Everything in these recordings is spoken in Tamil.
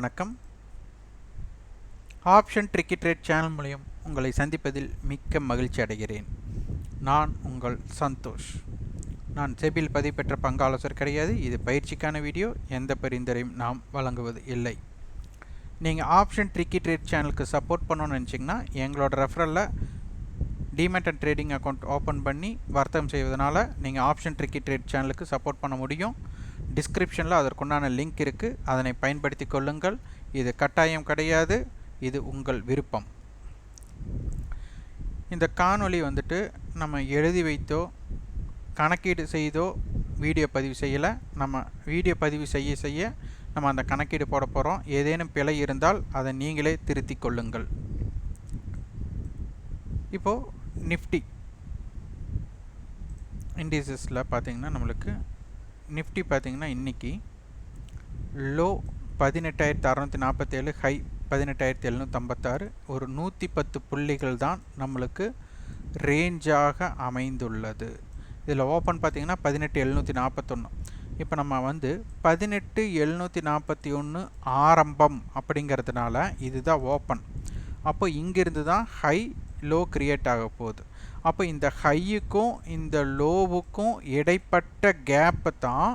வணக்கம். ஆப்ஷன் ட்ரிக்கி ட்ரேட் சேனல் மூலம் உங்களை சந்திப்பதில் மிக்க மகிழ்ச்சி அடைகிறேன். நான் உங்கள் சந்தோஷ். நான் செபியில் பதிவு பெற்ற பங்கு ஆலோசகர் கிடையாது. இது பயிற்சிக்கான வீடியோ. எந்த பரிந்துரையும் நாம் வழங்குவது இல்லை. நீங்கள் ஆப்ஷன் ட்ரிக்கி ட்ரேட் சேனலுக்கு சப்போர்ட் பண்ணணும்னு நினச்சிங்கன்னா எங்களோட ரெஃபரலில் demat and trading account open பண்ணி வர்த்தகம் செய்வதனால நீங்கள் ஆப்ஷன் ட்ரிக்கி ட்ரேட் சேனலுக்கு சப்போர்ட் பண்ண முடியும். டிஸ்கிரிப்ஷனில் அதற்குண்டான லிங்க் இருக்குது. அதனை பயன்படுத்தி கொள்ளுங்கள். இது கட்டாயம் கிடையாது. இது உங்கள் விருப்பம். இந்த காணொளி நம்ம எழுதி வைத்தோ கணக்கீடு செய்தோ வீடியோ பதிவு செய்யலை. நம்ம வீடியோ பதிவு செய்ய நம்ம அந்த கணக்கீடு போட போகிறோம். ஏதேனும் பிழை இருந்தால் அதை நீங்களே திருத்தி கொள்ளுங்கள். இப்போது நிஃப்டி இண்டிசஸில் பார்த்திங்கன்னா நம்மளுக்கு நிஃப்டி பார்த்திங்கன்னா இன்றைக்கி லோ 18,647, ஹை 18,756, ஒரு 110 புள்ளிகள் தான் நம்மளுக்கு ரேஞ்சாக அமைந்துள்ளது. இதில் ஓப்பன் பார்த்திங்கன்னா 18,741. இப்போ நம்ம 18,741 ஆரம்பம் அப்படிங்கிறதுனால இதுதான் ஓப்பன். அப்போ இங்கிருந்து தான் ஹை லோ கிரியேட் ஆக போகுது. அப்போ இந்த ஹையுக்கும் இந்த லோவுக்கும் இடைப்பட்ட கேப்பை தான்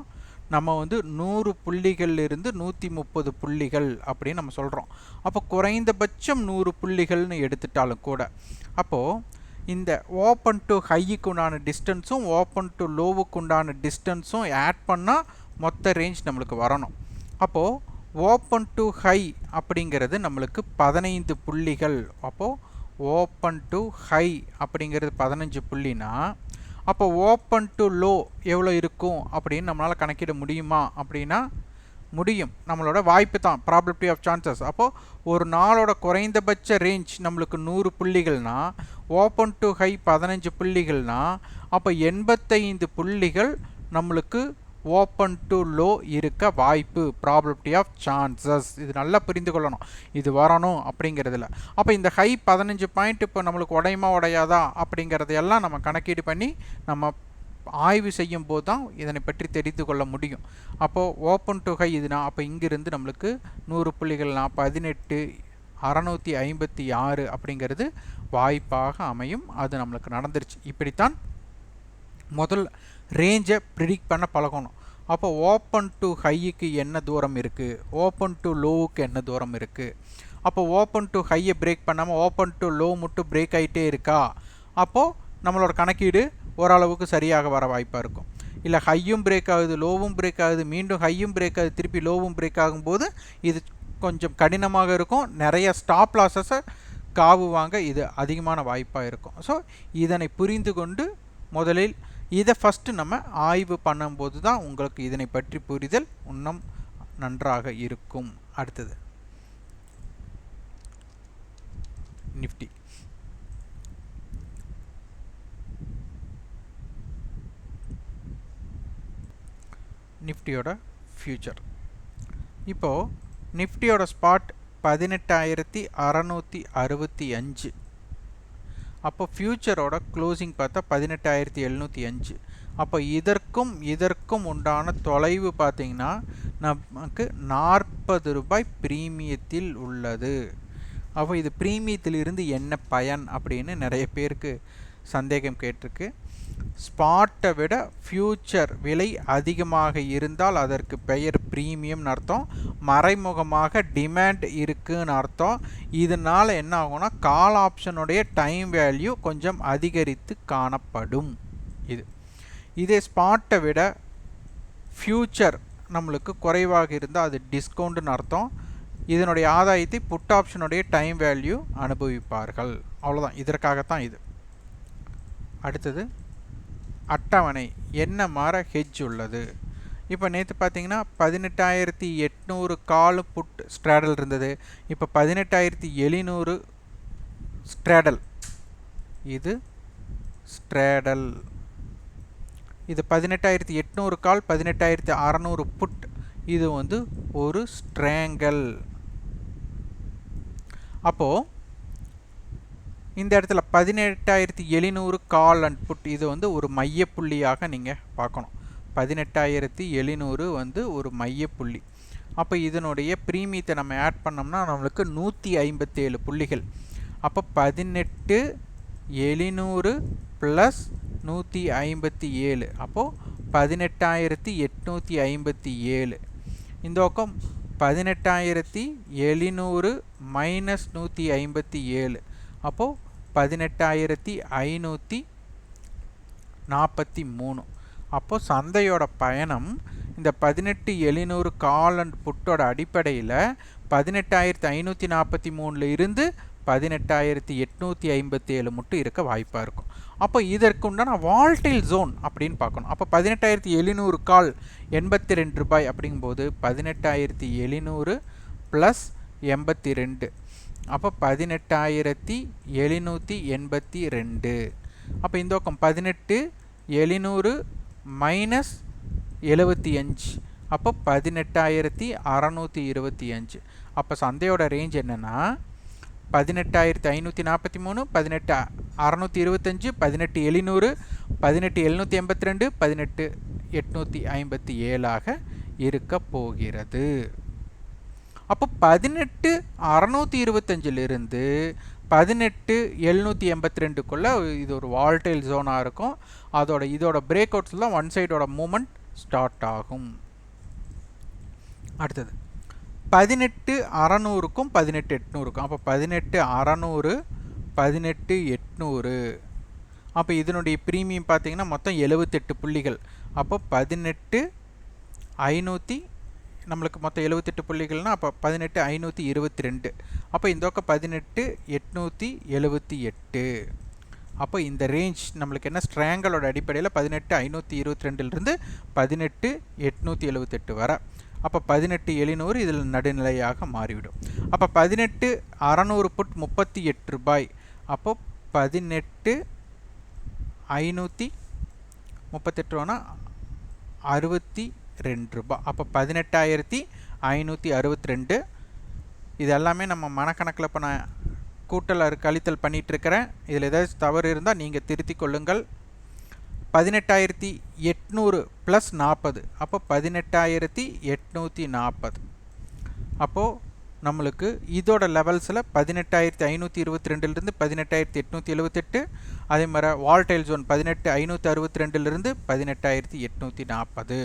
நம்ம 100 புள்ளிகள்லிருந்து 130 புள்ளிகள் அப்படின்னு நம்ம சொல்கிறோம். அப்போ குறைந்தபட்சம் 100 புள்ளிகள்னு எடுத்துட்டாலும் கூட அப்போது இந்த ஓப்பன் டு ஹைக்கு உண்டான டிஸ்டன்ஸும் ஓப்பன் டு லோவுக்கு உண்டான டிஸ்டன்ஸும் ஆட் பண்ணால் மொத்த ரேஞ்ச் நம்மளுக்கு வரணும். அப்போது ஓப்பன் டு ஹை அப்படிங்கிறது நம்மளுக்கு 15 புள்ளிகள். அப்போது ஓப்பன் டு ஹை அப்படிங்கிறது 15 புள்ளினா அப்போ ஓப்பன் டு லோ எவ்வளோ இருக்கும் அப்படின்னு நம்மளால் கணக்கிட முடியுமா அப்படின்னா முடியும். நம்மளோட வாய்ப்பு தான், ப்ராபபிலிட்டி ஆஃப் சான்சஸ். அப்போது ஒரு நாளோட குறைந்தபட்ச ரேஞ்ச் நம்மளுக்கு 100 புள்ளிகள்னா ஓப்பன் டு ஹை 15 புள்ளிகள்னா அப்போ 85 புள்ளிகள் நம்மளுக்கு ஓப்பன் டு லோ இருக்க வாய்ப்பு, ப்ராபபிலிட்டி ஆஃப் சான்சஸ். இது நல்லா புரிந்து கொள்ளணும். இது வரணும் அப்படிங்கிறதுல அப்போ இந்த ஹை 15 பாயிண்ட் இப்போ நம்மளுக்கு உடையுமா உடையாதா அப்படிங்கிறதையெல்லாம் நம்ம கணக்கீடு பண்ணி நம்ம ஆய்வு செய்யும் போது தான் இதனை பற்றி தெரிந்து கொள்ள முடியும். அப்போது ஓப்பன் டு ஹை இதுனா அப்போ இங்கிருந்து நம்மளுக்கு 100 புள்ளிகள்னா 18,656 அப்படிங்கிறது வாய்ப்பாக அமையும். அது நம்மளுக்கு நடந்துருச்சு. இப்படித்தான் முதல் ரேஞ்சை ப்ரிடிக்ட் பண்ண பழகணும். அப்போ ஓப்பன் டு ஹைக்கு என்ன தூரம் இருக்குது, ஓப்பன் டு லோவுக்கு என்ன தூரம் இருக்குது. அப்போ ஓப்பன் டு ஹையை பிரேக் பண்ணாமல் ஓப்பன் டு லோ மட்டும் பிரேக் ஆகிட்டே இருக்கா, அப்போது நம்மளோட கணக்கீடு ஓரளவுக்கு சரியாக வர வாய்ப்பாக இருக்கும். இல்லை ஹையும் பிரேக் ஆகுது, லோவும் பிரேக் ஆகுது, மீண்டும் ஹையும் பிரேக் ஆகுது, திருப்பி லோவும் பிரேக் ஆகும்போது இது கொஞ்சம் கடினமாக இருக்கும். நிறைய ஸ்டாப் லாஸஸை காவு வாங்க இது அதிகமான வாய்ப்பாக இருக்கும். ஸோ இதனை புரிந்து கொண்டு முதலில் இதை ஃபஸ்ட்டு நம்ம ஆய்வு பண்ணும்போது தான் உங்களுக்கு இதனை பற்றி புரிதல் இன்னும் நன்றாக இருக்கும். அடுத்தது நிஃப்டி. நிஃப்டியோட ஃபியூச்சர். இப்போது நிஃப்டியோட ஸ்பாட் 18,665. அப்போ ஃபியூச்சரோட க்ளோசிங் பார்த்தா 18,705. அப்போ இதற்கும் உண்டான தொலைவு பார்த்திங்கன்னா நமக்கு 40 ரூபாய் ப்ரீமியத்தில் உள்ளது. அப்போ இது ப்ரீமியத்திலிருந்து என்ன பயன் அப்படின்னு நிறைய பேருக்கு சந்தேகம் கேட்டிருக்கு. ஸ்பாட்டை விட ஃபியூச்சர் விலை அதிகமாக இருந்தால் அதற்கு பெயர் ப்ரீமியம்னு அர்த்தம். மறைமுகமாக டிமாண்ட் இருக்குன்னு அர்த்தம். இதனால் என்ன ஆகும்னா கால் ஆப்ஷனுடைய டைம் வேல்யூ கொஞ்சம் அதிகரித்து காணப்படும். இதே ஸ்பாட்டை விட ஃபியூச்சர் நம்மளுக்கு குறைவாக இருந்தால் அது டிஸ்கவுண்ட்னு அர்த்தம். இதனுடைய ஆதாயத்தை புட் ஆப்ஷனுடைய டைம் வேல்யூ அனுபவிப்பார்கள். அவ்வளோதான், இதற்காகத்தான் இது. அடுத்தது அட்டவணை என்ன மாற ஹெட்ஜ் உள்ளது. இப்போ நேற்று பார்த்தீங்கன்னா 18,800 கால் புட் ஸ்ட்ராடல் இருந்தது. இப்போ 18,700 ஸ்ட்ராடல். இது ஸ்ட்ராடல். இது 18,800 கால், 18,600 புட். இது ஒரு ஸ்ட்ராங்கல். அப்போது இந்த இடத்துல 18,700 கால் அண்ட் புட் இது ஒரு மையப்புள்ளியாக நீங்கள் பார்க்கணும். 18,700 ஒரு மையப்புள்ளி. அப்போ இதனுடைய பிரீமியத்தை நம்ம ஆட் பண்ணோம்னா நம்மளுக்கு 157 புள்ளிகள். அப்போ 18,700 ப்ளஸ் 157, அப்போது 18,857. இந்த பக்கம் 18,700 மைனஸ் 157, அப்போது 18,543. அப்போது சந்தையோட பயணம் இந்த 18,700 கால் அண்ட் புட்டோட அடிப்படையில் 18,543 இருந்து 18,857 மட்டும் இருக்க வாய்ப்பாக இருக்கும். அப்போ இதற்கு உண்டான வால்டைல் ஜோன் அப்படின்னு பார்க்கணும். அப்போ 18,700 கால் 82 ரூபாய் அப்படிங்கும்போது 18,700 ப்ளஸ் 82, அப்போ 18,782. அப்போ இந்த பக்கம் 18,700 மைனஸ் 75, அப்போ 18,625. அப்போ சந்தையோட ரேஞ்ச் என்னென்னா 18,543, 18,625, 18,700, 18,782, 18,857 இருக்க போகிறது. அப்போ 18,625 18,782 இது ஒரு வால்டைல் ஜோனாக இருக்கும். இதோட பிரேக் அவுட்ஸில் தான் ஒன் சைடோட மூமெண்ட் ஸ்டார்ட் ஆகும். அடுத்தது 18,600க்கும் 18,800க்கும். அப்போ 18,600, 18,800. அப்போ இதனுடைய ப்ரீமியம் பார்த்தீங்கன்னா மொத்தம் 78 புள்ளிகள். அப்போ 18,500, நம்மளுக்கு மொத்தம் 78 புள்ளிகள்னால் அப்போ 18,522. அப்போ இந்த பக்கம் 18,878. அப்போ இந்த ரேஞ்ச் நம்மளுக்கு என்ன ஸ்ட்ராங்கலோட அடிப்படையில் 18,522 18,878 வரை. அப்போ 18,700 இதில் நடுநிலையாக மாறிவிடும். அப்போ 18,600 புட் 38 ரூபாய். அப்போ 18,538 ரூபானா 62 ரூபாய். அப்போ 18,562. இது எல்லாமே நம்ம மனக்கணக்கில் இப்போ நான் கூட்டல் கழித்தல் பண்ணிகிட்ருக்கிறேன். இதில் ஏதாச்சும் தவறு இருந்தால் நீங்கள் திருத்திக் கொள்ளுங்கள். 18,800 ப்ளஸ் 40, அப்போ 18,840. அப்போது நம்மளுக்கு இதோட லெவல்ஸில் 18,522 18,878, அதே மாதிரி வால்டைல் ஜோன் 18,562 18,840.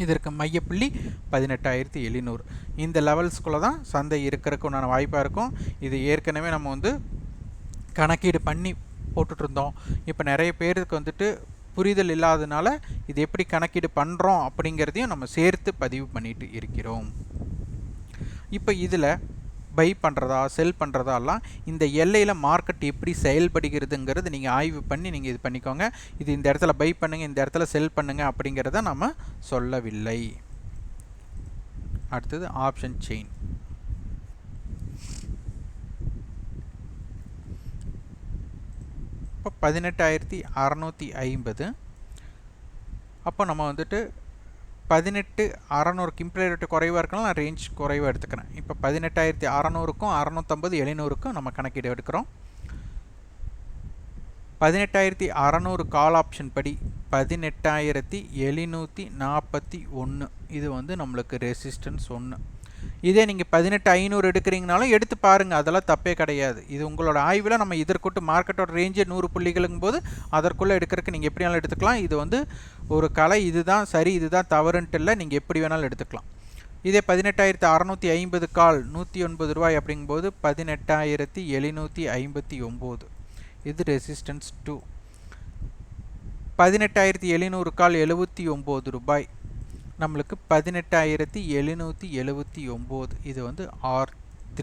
இதற்கு மையப்புள்ளி 18,700. இந்த லெவல்ஸ்குள்ளே தான் சந்தை இருக்கிறதுக்கு உண்டான வாய்ப்பாக இருக்கும். இது ஏற்கனவே நம்ம கணக்கீடு பண்ணி போட்டுட்ருந்தோம். இப்போ நிறைய பேருக்கு புரிதல் இல்லாததுனால இது எப்படி கணக்கீடு பண்ணுறோம் அப்படிங்கிறதையும் நம்ம சேர்த்து பதிவு பண்ணிட்டு இருக்கிறோம். இப்போ இதில் பை பண்ணுறதா செல் பண்ணுறதாலாம் இந்த எல்லையில் மார்க்கெட் எப்படி செயல்படுகிறதுங்கிறது நீங்கள் ஆய்வு பண்ணி நீங்கள் இது பண்ணிக்கோங்க. இது இந்த இடத்துல பை பண்ணுங்கள், இந்த இடத்துல செல் பண்ணுங்கள் அப்படிங்கிறத நம்ம சொல்லவில்லை. அடுத்தது ஆப்ஷன் செயின். இப்போ 18,650. அப்போ நம்ம 18,600 இம்ப்ளைட் ரேட்டு குறைவாக இருக்கலாம், நான் ரேஞ்ச் குறைவாக எடுத்துக்கிறேன். இப்போ 18,600க்கும் 650 700க்கும் நம்ம கணக்கீடு எடுக்கிறோம். 18,600 கால் ஆப்ஷன் படி 18,741 இது நம்மளுக்கு ரெசிஸ்டன்ஸ் 1. இதே நீங்கள் 18,500 எடுக்கிறீங்கனாலும் எடுத்து பாருங்கள், அதெல்லாம் தப்பே கிடையாது. இது உங்களோட ஆய்வில் நம்ம இதற்கொட்டு மார்க்கெட்டோட ரேஞ்சே 100 புள்ளிகளுங்கும் போது அதற்குள்ளே எடுக்கிறதுக்கு நீங்கள் எப்படி வேணாலும் எடுத்துக்கலாம். இது ஒரு கலை, இதுதான் சரி இதுதான் தவறுன்ட்டு இல்லை, நீங்கள் எப்படி வேணாலும் எடுத்துக்கலாம். இதே 18,650 கால் 109 ரூபாய் அப்படிங்கும்போது 18,759 இது ரெசிஸ்டன்ஸ் 2. 18,700 கால் 79 ரூபாய் நம்மளுக்கு 18,779 இது R3.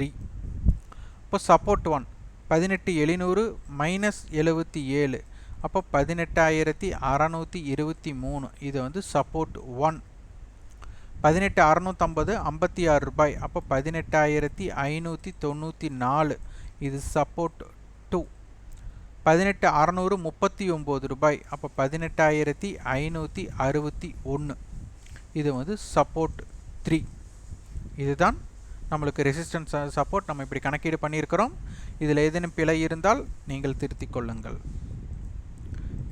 இப்போ சப்போர்ட் 1 18,700 மைனஸ் 77, அப்போ 18,623 இது சப்போர்ட் 1. 18,650 56 ரூபாய், அப்போ 18,594 இது சப்போர்ட் 2. 18,600 39 ரூபாய், அப்போ 18,561 இது சப்போர்ட் 3. இதுதான் நம்மளுக்கு ரெசிஸ்டன்ஸ் சப்போர்ட் நம்ம இப்படி கணக்கீடு பண்ணியிருக்கிறோம். இதில் ஏதேனும் பிழை இருந்தால் நீங்கள் திருத்திக் கொள்ளுங்கள்.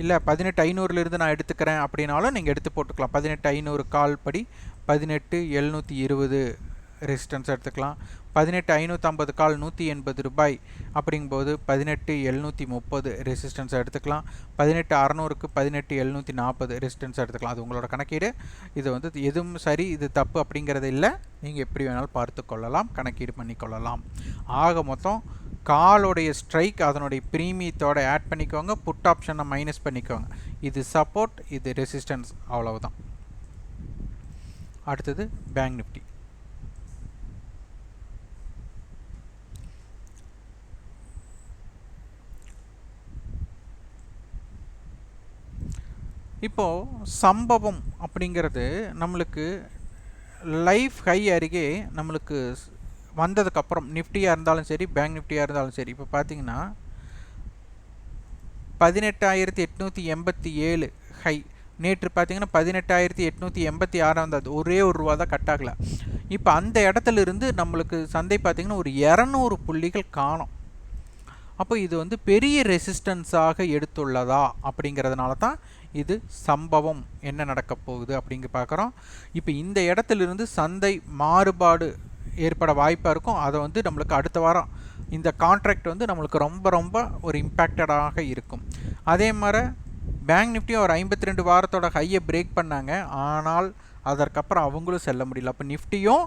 இல்லை 18,500 நான் எடுத்துக்கிறேன் அப்படின்னாலும் நீங்கள் எடுத்து போட்டுக்கலாம். 18,500 கால் படி 18,720 ரெசிஸ்டன்ஸ் எடுத்துக்கலாம். 18,550 கால் 180 ரூபாய் அப்படிங்கும்போது 18,730 ரெசிஸ்டன்ஸ் எடுத்துக்கலாம். 18,600க்கு 18,740 ரெசிஸ்டன்ஸ் எடுத்துக்கலாம். அது உங்களோட கணக்கீடு. இது வந்து எதுவும் சரி இது தப்பு அப்படிங்கிறது இல்லை, நீங்கள் எப்படி வேணாலும் பார்த்து கொள்ளலாம், கணக்கீடு பண்ணிக்கொள்ளலாம். ஆக மொத்தம் காலோடைய ஸ்ட்ரைக் அதனுடைய ப்ரீமியத்தோட ஆட் பண்ணிக்கோங்க, புட் ஆப்ஷனை மைனஸ் பண்ணிக்கோங்க. இது சப்போர்ட், இது ரெசிஸ்டன்ஸ், அவ்வளவுதான். அடுத்தது பேங்க் நிஃப்டி. இப்போது சம்பவம் அப்படிங்கிறது நம்மளுக்கு லைஃப் ஹை அருகே நம்மளுக்கு வந்ததுக்கப்புறம் நிஃப்டியாக இருந்தாலும் சரி பேங்க் நிஃப்டியாக இருந்தாலும் சரி, இப்போ பார்த்தீங்கன்னா 18,887 ஹை, நேற்று பார்த்தீங்கன்னா 18,886 வந்தது, ஒரே ஒரு ரூபா தான் கட் ஆகலை. இப்போ அந்த இடத்துல இருந்து நம்மளுக்கு சந்தை பார்த்திங்கன்னா ஒரு 200 புள்ளிகள் காணும். அப்போ இது வந்து பெரிய ரெசிஸ்டன்ஸாக எடுத்துள்ளதா அப்படிங்கிறதுனால தான் இது சம்பவம் என்ன நடக்க போகுது அப்படிங்க பார்க்குறோம். இப்போ இந்த இடத்துலிருந்து சந்தை மாறுபாடு ஏற்பட வாய்ப்பாக இருக்கும். அதை வந்து நம்மளுக்கு அடுத்த வாரம் இந்த கான்ட்ராக்ட் வந்து நம்மளுக்கு ரொம்ப ரொம்ப ஒரு இம்பேக்டடாக இருக்கும். அதே மாதிரி பேங்க் நிஃப்டியும் ஒரு 52 வாரத்தோட ஹையை பிரேக் பண்ணாங்க, ஆனால் அதற்கப்புறம் அவங்களும் செல்ல முடியல. அப்போ நிஃப்டியும்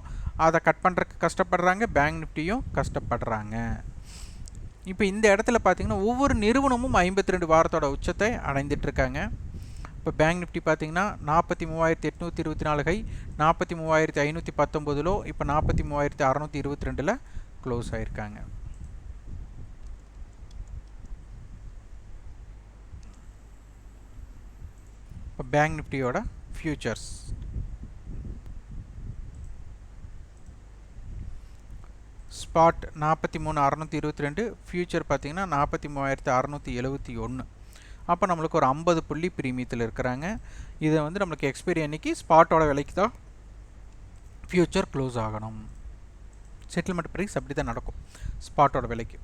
அதை கட் பண்ணுறதுக்கு கஷ்டப்படுறாங்க, பேங்க் நிஃப்டியும் கஷ்டப்படுறாங்க. இப்போ இந்த இடத்துல பார்த்தீங்கன்னா ஒவ்வொரு நிறுவனமும் 52 வாரத்தோட உச்சத்தை அடைந்துட்டுருக்காங்க. இப்போ பேங்க் நிஃப்டி பார்த்தீங்கன்னா 43,824 ஹை, 43,519 லோ, இப்போ 43,622 க்ளோஸ் ஆகிருக்காங்க. இப்போ பேங்க் நிஃப்டியோட ஃபியூச்சர்ஸ் ஸ்பாட் 43,622, ஃபியூச்சர் பார்த்தீங்கன்னா 43,671. அப்போ நம்மளுக்கு ஒரு 50 புள்ளி ப்ரீமியத்தில் இருக்கிறாங்க. இதை வந்து நம்மளுக்கு எக்ஸ்பைரி அன்னைக்கு ஸ்பாட்டோட விலைக்கு தான் ஃபியூச்சர் க்ளோஸ் ஆகணும். செட்டில்மெண்ட் ப்ரைஸ் அப்படி தான் நடக்கும் ஸ்பாட்டோட விலைக்கு.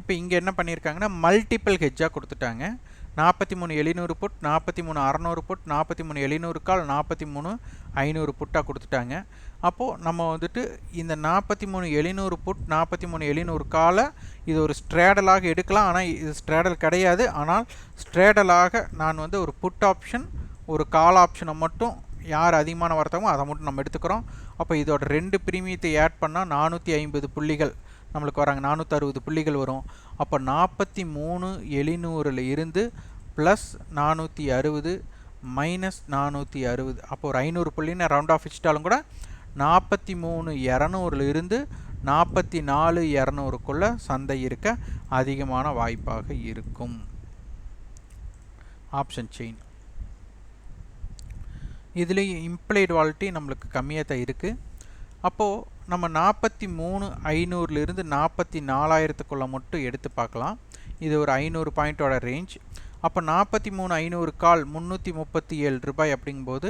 இப்போ இங்கே என்ன பண்ணியிருக்காங்கன்னா மல்டிபிள் ஹெட்ஜாக கொடுத்துட்டாங்க. 43,700 புட், 43,600 புட், 43,700 கால், 43,500 புட்டாக கொடுத்துட்டாங்க. அப்போது நம்ம வந்துட்டு இந்த 43,700 புட், 43,700 காலை இது ஒரு ஸ்ட்ரேடலாக எடுக்கலாம். ஆனால் இது ஸ்ட்ரேடல் கிடையாது. ஆனால் ஸ்ட்ரேடலாக நான் வந்து ஒரு புட் ஆப்ஷன், ஒரு கால் ஆப்ஷனை மட்டும் யார் அதிகமான வரத்தமோ அதை மட்டும் நம்ம எடுத்துக்கிறோம். அப்போ இதோட 2 ப்ரீமியத்தை ஆட் பண்ணால் 450 புள்ளிகள் நம்மளுக்கு வராங்க, 460 புள்ளிகள் வரும். அப்போ 43,700 இருந்து ப்ளஸ் 460 மைனஸ் 460, அப்போ ஒரு 500 புள்ளின்னு ரவுண்ட் ஆஃப் வச்சுட்டாலும் கூட 43,200 இருந்து 44,200க்குள்ளே சந்தை இருக்க அதிகமான வாய்ப்பாக இருக்கும். ஆப்ஷன் செயின் இதுலேயும் இம்ப்ளைடு வாலிட்டி நம்மளுக்கு கம்மியாக தான் இருக்குது. அப்போது நம்ம 43,500 இருந்து 44,000க்குள்ளே மட்டும் எடுத்து பார்க்கலாம். இது ஒரு 500 பாயிண்டோட ரேஞ்ச். அப்போ 43,500 கால் 337 ரூபாய் அப்படிங்கும்போது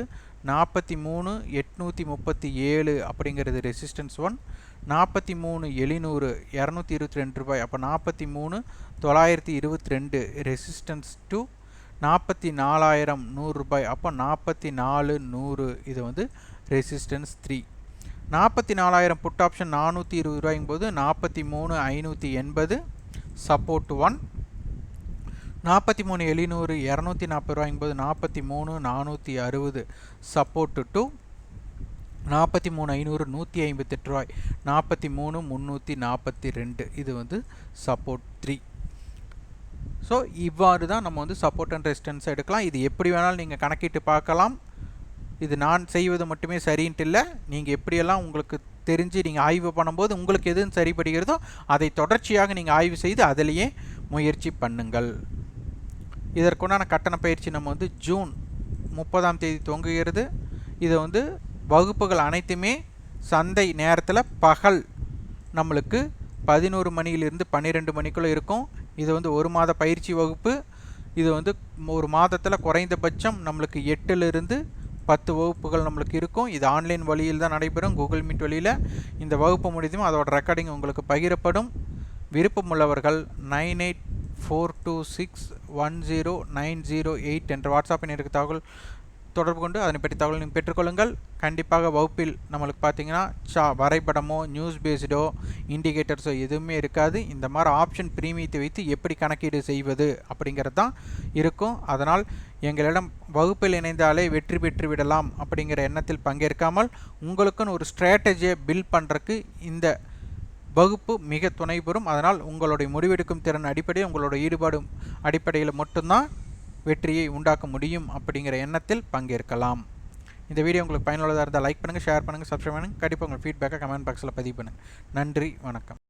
43,837 அப்படிங்கிறது ரெசிஸ்டன்ஸ் 1, 43,700 222 ரூபாய், அப்போ 43,922 ரெசிஸ்டன்ஸ் 2, 44,000 100 ரூபாய், அப்போ 44,100 இது வந்து ரெசிஸ்டன்ஸ் 3. 44,000 புட் ஆப்ஷன் 420 ரூபாய்க்கும் போது 43,580 சப்போர்ட் 1, 43,700 240 ரூபாய்க்கும் போது 43,460 சப்போர்ட் 2, 43,500 158 ரூபாய், 43,342 இது வந்து சப்போர்ட் 3. ஸோ இவ்வாறு தான் நம்ம வந்து சப்போர்ட் அண்ட் ரெசிஸ்டன்ஸ் எடுக்கலாம். இது எப்படி வேணாலும் நீங்கள் கணக்கிட்டு பார்க்கலாம். இது நான் செய்வது மட்டுமே சரின்ட்டு இல்லை, நீங்கள் எப்படியெல்லாம் உங்களுக்கு தெரிஞ்சு நீங்கள் ஆய்வு பண்ணும்போது உங்களுக்கு எதுவும் சரிப்படுகிறதோ அதை தொடர்ச்சியாக நீங்கள் ஆய்வு செய்து அதிலேயே முயற்சி பண்ணுங்கள். இதற்குண்டான கட்டண பயிற்சி நம்ம வந்து ஜூன் 30ஆம் தேதி துவங்குகிறது. இது வந்து வகுப்புகள் அனைத்துமே சந்தை நேரத்தில் பகல் நம்மளுக்கு 11 மணியிலிருந்து 12 மணிக்குள்ளே இருக்கும். இது வந்து ஒரு மாத பயிற்சி வகுப்பு. இது வந்து ஒரு மாதத்தில் குறைந்தபட்சம் நம்மளுக்கு 8லிருந்து 10 வகுப்புகள் நம்மளுக்கு இருக்கும். இது ஆன்லைன் வழியில் தான் நடைபெறும், கூகுள் மீட் வழியில். இந்த வகுப்பு முடிந்தும் அதோட ரெக்கார்டிங் உங்களுக்கு பகிரப்படும். விருப்பமுள்ளவர்கள் 984261 10908 என்ற வாட்ஸ்அப் எண்ணிற்கு தொடர்பு கொண்டு அதனை பற்றி தகவல் நீங்கள் பெற்றுக்கொள்ளுங்கள். கண்டிப்பாக வகுப்பில் நம்மளுக்கு பார்த்தீங்கன்னா வரைபடமோ நியூஸ் பேஸ்டோ இண்டிகேட்டர்ஸோ எதுவுமே இருக்காது. இந்த மாதிரி ஆப்ஷன் பிரீமியத்தை வைத்து எப்படி கணக்கீடு செய்வது அப்படிங்கிறது தான் இருக்கும். அதனால் எங்களிடம் வகுப்பில் இணைந்தாலே வெற்றி பெற்று விடலாம் அப்படிங்கிற எண்ணத்தில் பங்கேற்காமல் உங்களுக்குன்னு ஒரு ஸ்ட்ராட்டஜியை பில்ட் பண்ணுறதுக்கு இந்த வகுப்பு மிக துணை பெறும். அதனால் உங்களுடைய முடிவெடுக்கும் திறன் அடிப்படையில் உங்களோட ஈடுபாடு அடிப்படையில் மட்டும்தான் வெற்றியை உண்டாக்க முடியும் அப்படிங்கிற எண்ணத்தில் பங்கேற்கலாம். இந்த வீடியோ உங்களுக்கு பயனுள்ளதாக இருந்தால் லைக் பண்ணுங்கள், ஷேர் பண்ணுங்கள், சப்ஸ்கிரைப் பண்ணுங்கள். கண்டிப்பாக உங்கள் ஃபீட்பேக்கை கமெண்ட் பாக்ஸில் பதிவு பண்ணுங்கள். நன்றி, வணக்கம்.